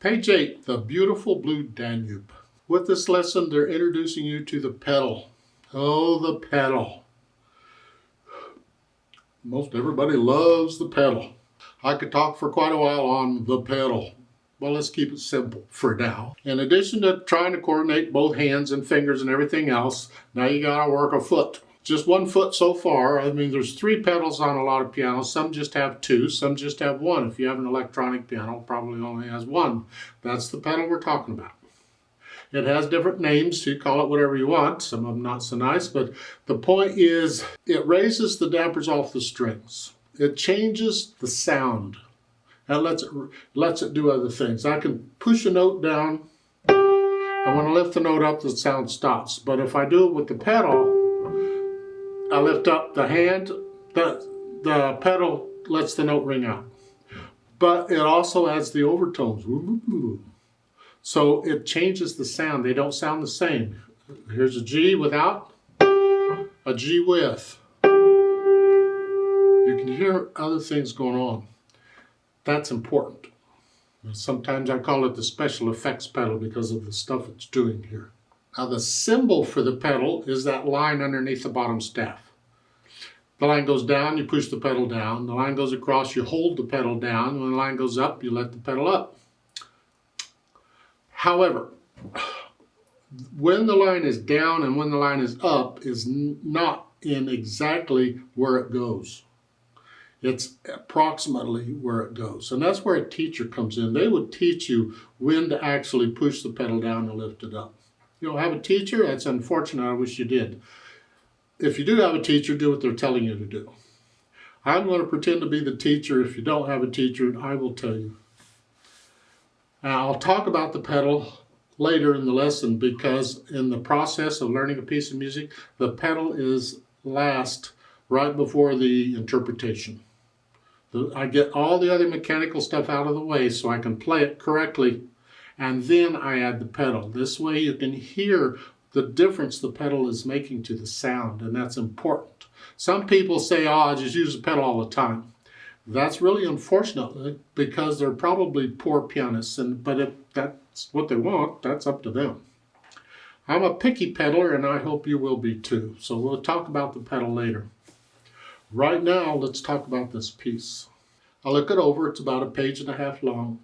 Page 8, the Beautiful Blue Danube. With this lesson, they're introducing you to the pedal. Oh, the pedal. Most everybody loves the pedal. I could talk for quite a while on the pedal. Well, let's keep it simple for now. In addition to trying to coordinate both hands and fingers and everything else, now you gotta work a foot. Just one foot so far. I mean, there's 3 pedals on a lot of pianos. Some just have 2, some just have 1. If you have an electronic piano, it probably only has 1. That's the pedal we're talking about. It has different names, so you call it whatever you want. Some of them not so nice, but the point is it raises the dampers off the strings. It changes the sound. And lets it do other things. I can push a note down, and when I lift the note up, the sound stops. But if I do it with the pedal, I lift up the hand, the pedal lets the note ring out. But it also adds the overtones. So it changes the sound. They don't sound the same. Here's a G without, a G with. You can hear other things going on. That's important. Sometimes I call it the special effects pedal because of the stuff it's doing here. Now the symbol for the pedal is that line underneath the bottom staff. The line goes down, you push the pedal down. The line goes across, you hold the pedal down. When the line goes up, you let the pedal up. However, when the line is down and when the line is up is not in exactly where it goes. It's approximately where it goes. And that's where a teacher comes in. They would teach you when to actually push the pedal down and lift it up. You don't have a teacher? That's unfortunate. I wish you did. If you do have a teacher, do what they're telling you to do. I'm going to pretend to be the teacher. If you don't have a teacher, I will tell you. Now, I'll talk about the pedal later in the lesson because in the process of learning a piece of music, the pedal is last right before the interpretation. I get all the other mechanical stuff out of the way so I can play it correctly, and then I add the pedal. This way you can hear the difference the pedal is making to the sound, and that's important. Some people say, oh, I just use the pedal all the time. That's really unfortunate because they're probably poor pianists, but if that's what they want, that's up to them. I'm a picky peddler, and I hope you will be too. So we'll talk about the pedal later. Right now, let's talk about this piece. I look it over, it's about 1.5 pages long.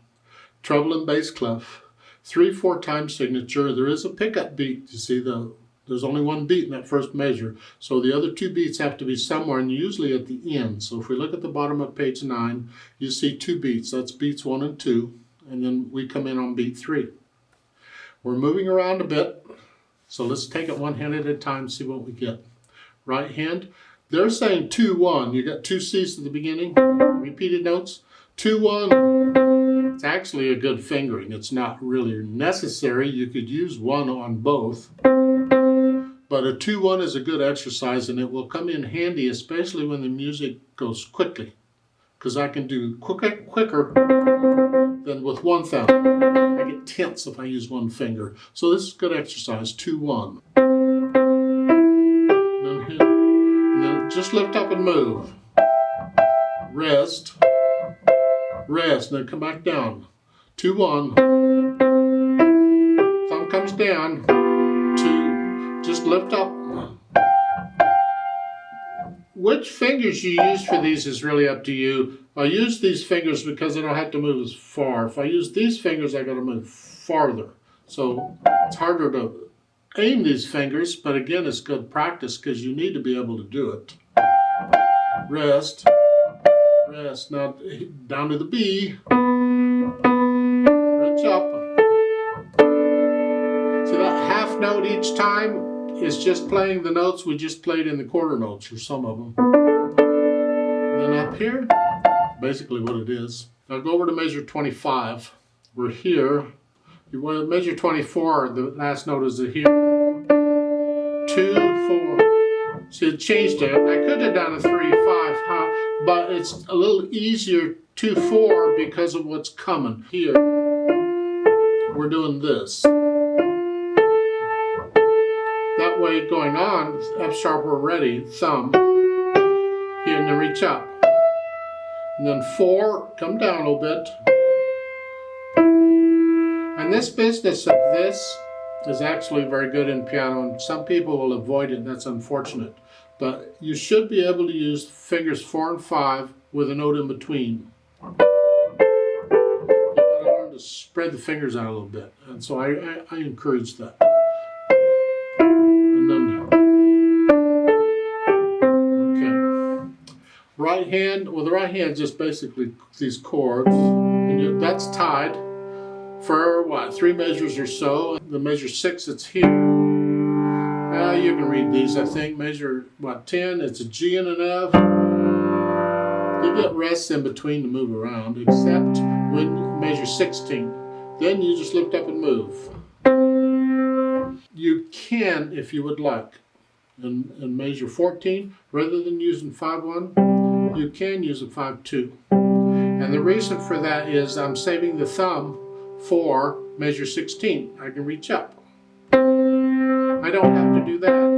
Treble and bass clef, 3/4 time signature. There is a pickup beat. You see, there's only one beat in that first measure. So the other 2 beats have to be somewhere, and usually at the end. So if we look at the bottom of page 9, you see 2 beats. That's beats 1 and 2, and then we come in on beat 3. We're moving around a bit, so let's take it one hand at a time, see what we get. Right hand. They're saying 2-1. You got 2 C's at the beginning, repeated notes. 2-1. It's actually a good fingering. It's not really necessary. You could use 1 on both. But a 2-1 is a good exercise, and it will come in handy, especially when the music goes quickly. Because I can do quicker than with 1 thumb. I get tense if I use 1 finger. So this is a good exercise, 2-1. Just lift up and move. Rest. Rest. Then come back down. 2-1. Thumb comes down. 2. Just lift up. Which fingers you use for these is really up to you. I use these fingers because I don't have to move as far. If I use these fingers, I got to move farther. So it's harder to aim these fingers, but again, it's good practice because you need to be able to do it. Rest, rest. Now down to the B. Reach up. See that half note each time is just playing the notes we just played in the quarter notes, or some of them. And then up here, basically what it is. Now go over to measure 25. We're here. You want to measure 24, the last note is a here. 2, 4. See, it changed it. I could have done a 3, 5, but it's a little easier 2, 4 because of what's coming here. We're doing this. That way going on, F sharp, we're ready, thumb. Here, and then reach up. And then 4, come down a little bit. And this business of this is actually very good in piano, and some people will avoid it, and that's unfortunate. But you should be able to use fingers 4 and 5 with a note in between. You gotta learn to spread the fingers out a little bit, and so I encourage that. And then, okay, right hand. Well, the right hand is just basically these chords, and that's tied for what, 3 measures or so. The measure 6, it's here. You can read these, I think. Measure, what, 10, it's a G and an F. You get rests in between to move around, except when you measure 16. Then you just lift up and move. You can, if you would like, in measure 14, rather than using 5-1, you can use a 5-2. And the reason for that is I'm saving the thumb for measure 16. I can reach up. I don't have to do that.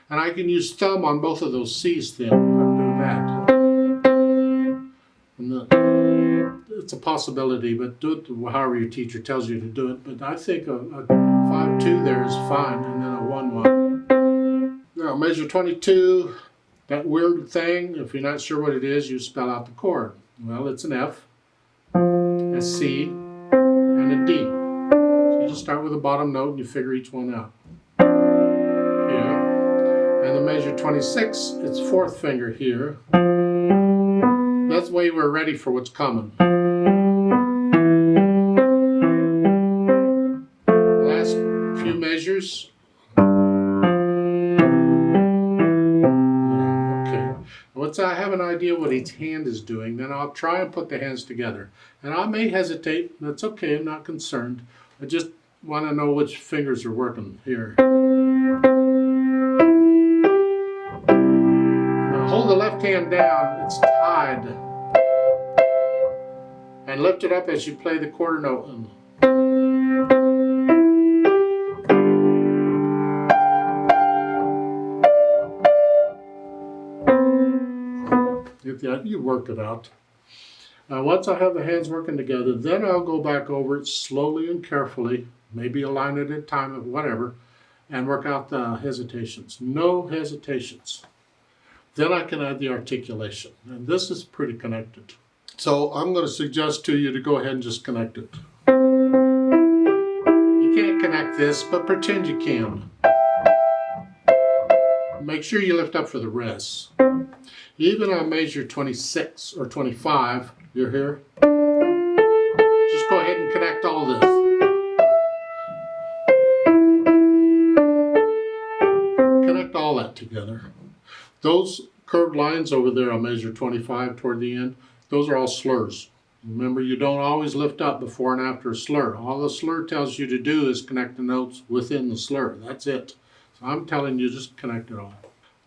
And I can use thumb on both of those C's then. I'm doing that. And it's a possibility, but do it however your teacher tells you to do it. But I think a 5-2 there is fine, and then a 1-1. Now measure 22, that weird thing, if you're not sure what it is, you spell out the chord. Well, it's an F, a C, and a D. You just start with the bottom note and you figure each one out. Here. And the measure 26, it's 4th finger here. That's the way we're ready for what's coming. Last few measures. Okay. Once I have an idea what each hand is doing, then I'll try and put the hands together. And I may hesitate. That's okay, I'm not concerned. I just want to know which fingers are working here. Now hold the left hand down, it's tied. And lift it up as you play the quarter note. You work it out. Now once I have the hands working together, then I'll go back over it slowly and carefully, maybe a line at a time or whatever, and work out the hesitations. No hesitations. Then I can add the articulation. And this is pretty connected. So I'm going to suggest to you to go ahead and just connect it. You can't connect this, but pretend you can. Make sure you lift up for the rests. Even on measure 26 or 25, you're here. Just go ahead and connect all this. Connect all that together. Those curved lines over there on measure 25 toward the end, those are all slurs. Remember, you don't always lift up before and after a slur. All the slur tells you to do is connect the notes within the slur. That's it. So I'm telling you, just connect it all.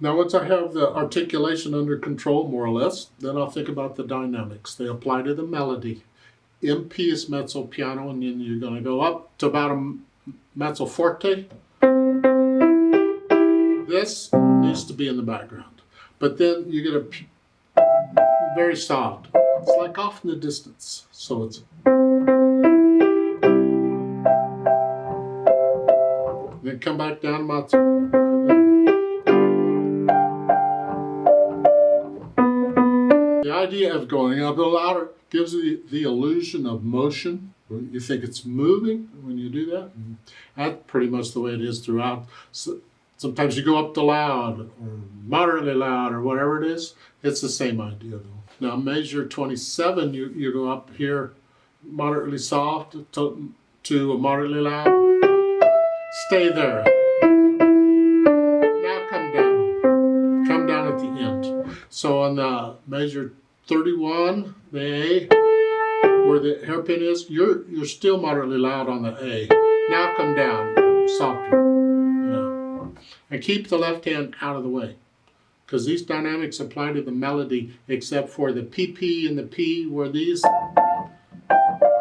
Now once I have the articulation under control, more or less, then I'll think about the dynamics. They apply to the melody. MP is mezzo piano, and then you're going to go up to about a mezzo forte. This needs to be in the background. But then you get a very soft. It's like off in the distance. So it's... Then come back down mezzo. The idea of going up a lot louder gives you the illusion of motion. You think it's moving when you do that. And that's pretty much the way it is throughout. So sometimes you go up to loud or moderately loud or whatever it is. It's the same idea though. Now measure 27, you go up here moderately soft to a moderately loud. Stay there. Now come down. Come down at the end. So on the measure 31, the A, where the hairpin is, you're still moderately loud on the A. Now come down, softer. Yeah. And keep the left hand out of the way, because these dynamics apply to the melody, except for the PP and the P, where these,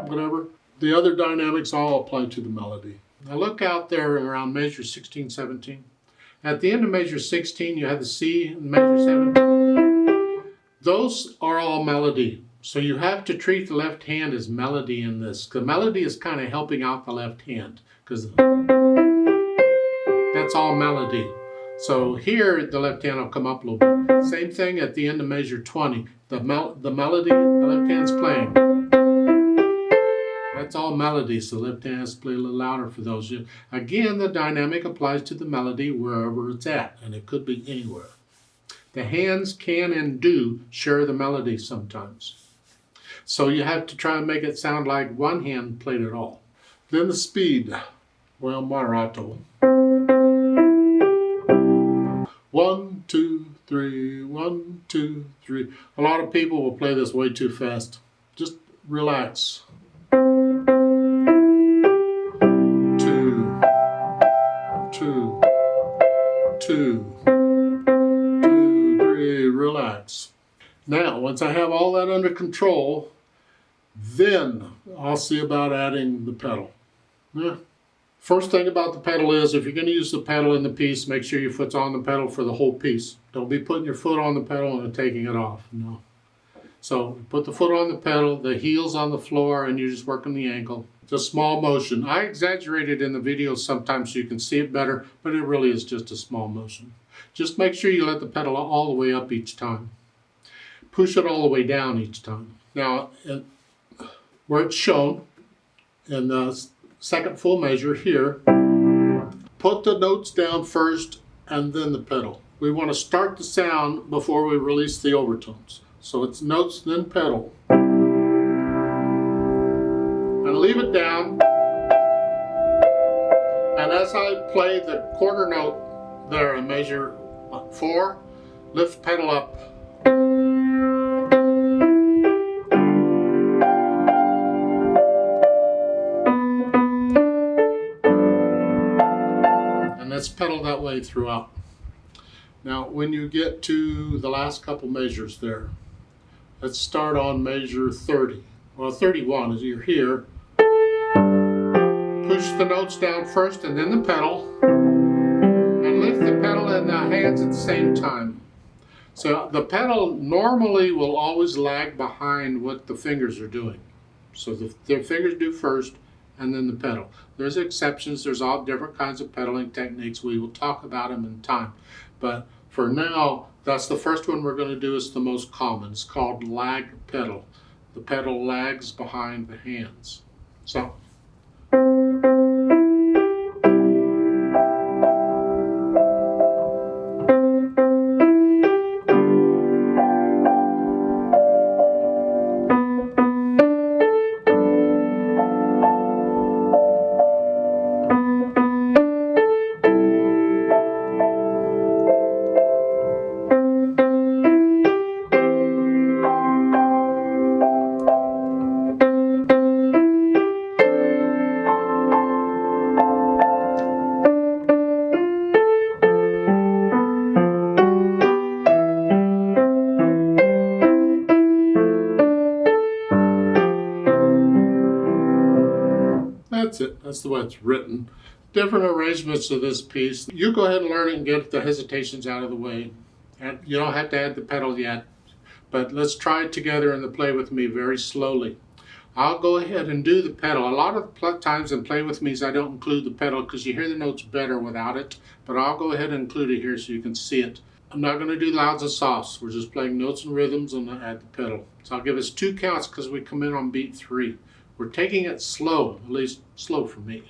whatever. The other dynamics all apply to the melody. Now look out there around measure 16, 17. At the end of measure 16, you have the C and measure 17. Those are all melody. So you have to treat the left hand as melody in this. The melody is kind of helping out the left hand because that's all melody. So here the left hand will come up a little bit. Same thing at the end of measure 20. The melody, the left hand's playing. That's all melody, so the left hand has to play a little louder for those. Again, the dynamic applies to the melody wherever it's at, and it could be anywhere. The hands can and do share the melody sometimes. So you have to try and make it sound like one hand played it all. Then the speed, well, moderato. 1, 2, 3, 1, 2, 3. A lot of people will play this way too fast. Just relax. 2, 2, 2, 2, 3, relax. Now, once I have all that under control, then I'll see about adding the pedal. Yeah. First thing about the pedal is, if you're going to use the pedal in the piece, make sure your foot's on the pedal for the whole piece. Don't be putting your foot on the pedal and taking it off. No. So put the foot on the pedal, the heel's on the floor, and you're just working the ankle. It's a small motion. I exaggerate it in the video sometimes so you can see it better, but it really is just a small motion. Just make sure you let the pedal all the way up each time. Push it all the way down each time. Now, where it's shown in the second full measure here, put the notes down first and then the pedal. We want to start the sound before we release the overtones. So it's notes, then pedal. And leave it down. And as I play the quarter note there in measure 4, lift pedal up. Let's pedal that way throughout. Now, when you get to the last couple measures there, let's start on measure 30. Well, 31 as you're here. Push the notes down first and then the pedal. And lift the pedal and the hands at the same time. So the pedal normally will always lag behind what the fingers are doing. So the fingers do first, and then the pedal. There's exceptions. There's all different kinds of pedaling techniques. We will talk about them in time. But for now, that's the first one we're going to do. Is the most common. It's called lag pedal. The pedal lags behind the hands. So. That's it. That's the way it's written. Different arrangements of this piece. You go ahead and learn it and get the hesitations out of the way. And you don't have to add the pedal yet. But let's try it together and play with me very slowly. I'll go ahead and do the pedal. A lot of times in Play With Me's I don't include the pedal because you hear the notes better without it. But I'll go ahead and include it here so you can see it. I'm not going to do louds and softs. We're just playing notes and rhythms and I'll add the pedal. So I'll give us 2 counts because we come in on beat 3. We're taking it slow, at least slow for me.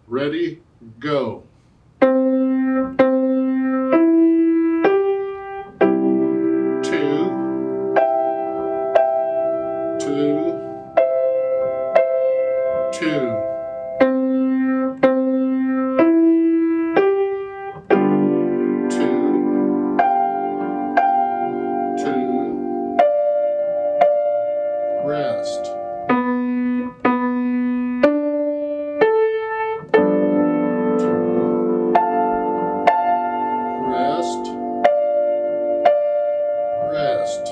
Ready, go. 2, 2, 2. Rest. Rest.